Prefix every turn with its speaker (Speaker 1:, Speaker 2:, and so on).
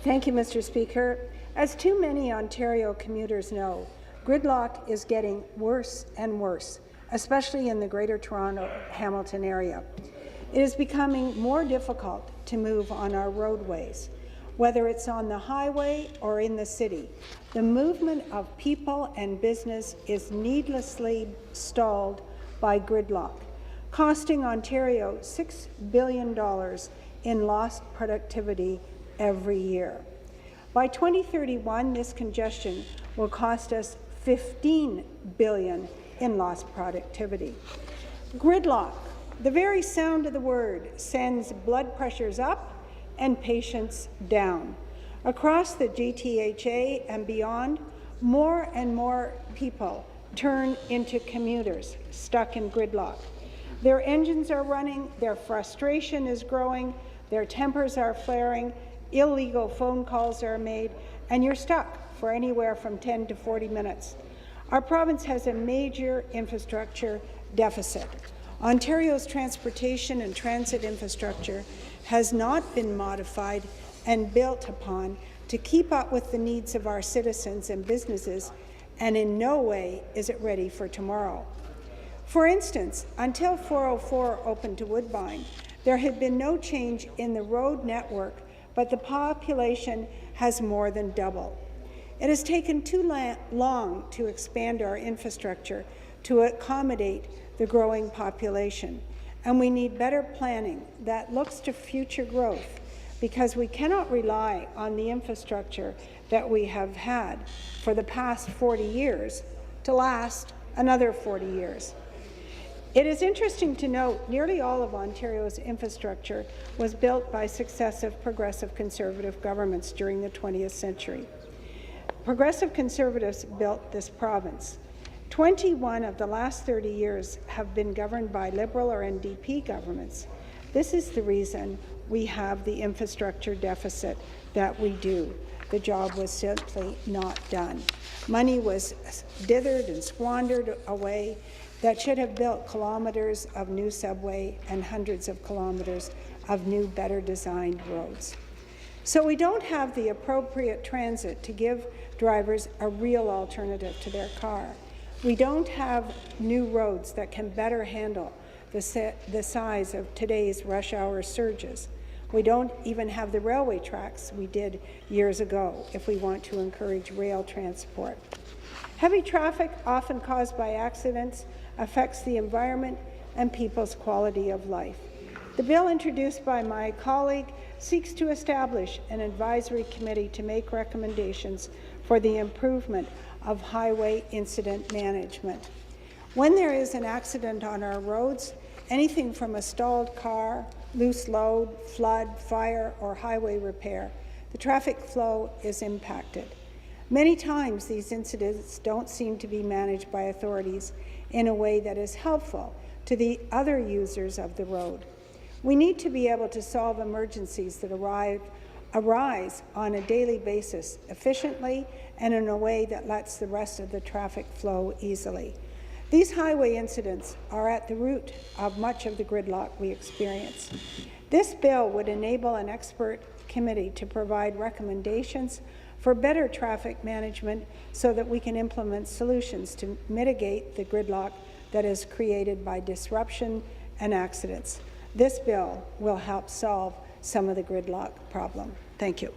Speaker 1: Thank you, Mr. Speaker. As too many Ontario commuters know, gridlock is getting worse and worse, especially in the Greater Toronto-Hamilton area. It is becoming more difficult to move on our roadways. Whether it's on the highway or in the city, the movement of people and business is needlessly stalled by gridlock, costing Ontario $6 billion in lost productivity every year. By 2031, this congestion will cost us $15 billion in lost productivity. Gridlock, the very sound of the word, sends blood pressures up and patients down. Across the GTHA and beyond, more and more people turn into commuters stuck in gridlock. Their engines are running, their frustration is growing, their tempers are flaring, illegal phone calls are made, and you're stuck for anywhere from 10 to 40 minutes. Our province has a major infrastructure deficit. Ontario's transportation and transit infrastructure has not been modified and built upon to keep up with the needs of our citizens and businesses, and in no way is it ready for tomorrow. For instance, until 404 opened to Woodbine, there had been no change in the road network, but the population has more than doubled. It has taken too long to expand our infrastructure to accommodate the growing population, and we need better planning that looks to future growth, because we cannot rely on the infrastructure that we have had for the past 40 years to last another 40 years. It is interesting to note nearly all of Ontario's infrastructure was built by successive progressive Conservative governments during the 20th century. Progressive Conservatives built this province. 21 of the last 30 years have been governed by Liberal or NDP governments. This is the reason we have the infrastructure deficit that we do. The job was simply not done. Money was dithered and squandered away that should have built kilometres of new subway and hundreds of kilometres of new, better designed roads. So we don't have the appropriate transit to give drivers a real alternative to their car. We don't have new roads that can better handle the size of today's rush hour surges. We don't even have the railway tracks we did years ago if we want to encourage rail transport. Heavy traffic, often caused by accidents, affects the environment and people's quality of life. The bill introduced by my colleague seeks to establish an advisory committee to make recommendations for the improvement of highway incident management. When there is an accident on our roads, anything from a stalled car, loose load, flood, fire, or highway repair, the traffic flow is impacted. Many times these incidents don't seem to be managed by authorities in a way that is helpful to the other users of the road. We need to be able to solve emergencies that arise on a daily basis efficiently and in a way that lets the rest of the traffic flow easily. These highway incidents are at the root of much of the gridlock we experience. This bill would enable an expert committee to provide recommendations for better traffic management so that we can implement solutions to mitigate the gridlock that is created by disruption and accidents. This bill will help solve some of the gridlock problem. Thank you.